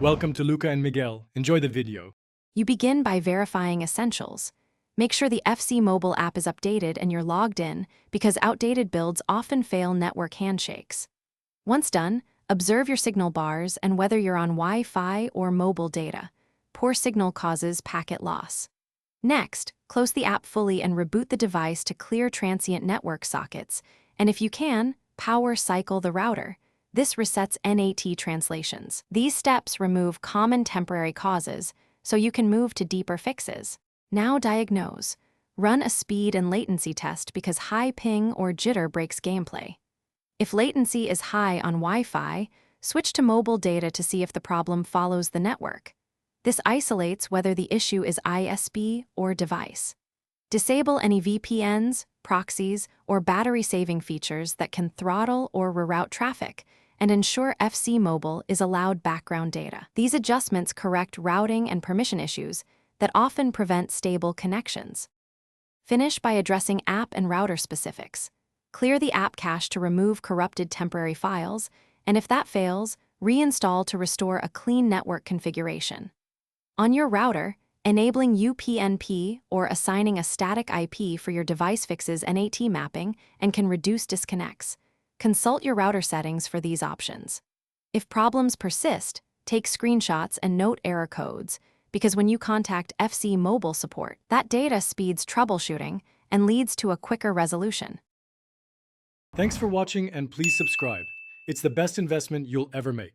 Welcome to Luca and Miguel. Enjoy the video. You begin by verifying essentials. Make sure the FC mobile app is updated and you're logged in, because outdated builds often fail network handshakes. Once done, observe your signal bars and whether you're on Wi-Fi or mobile data. Poor signal causes packet loss. Next, close the app fully and reboot the device to clear transient network sockets, and if you can, power cycle the router. This resets NAT translations. These steps remove common temporary causes, so you can move to deeper fixes. Now diagnose. Run a speed and latency test because high ping or jitter breaks gameplay. If latency is high on Wi-Fi, switch to mobile data to see if the problem follows the network. This isolates whether the issue is ISP or device. Disable any VPNs, proxies, or battery-saving features that can throttle or reroute traffic, and ensure FC Mobile is allowed background data. These adjustments correct routing and permission issues that often prevent stable connections. Finish by addressing app and router specifics. Clear the app cache to remove corrupted temporary files, and if that fails, reinstall to restore a clean network configuration. On your router, enabling UPnP or assigning a static IP for your device fixes NAT mapping and can reduce disconnects. Consult your router settings for these options. If problems persist, take screenshots and note error codes, because when you contact FC Mobile support, that data speeds troubleshooting and leads to a quicker resolution. Thanks for watching and please subscribe. It's the best investment you'll ever make.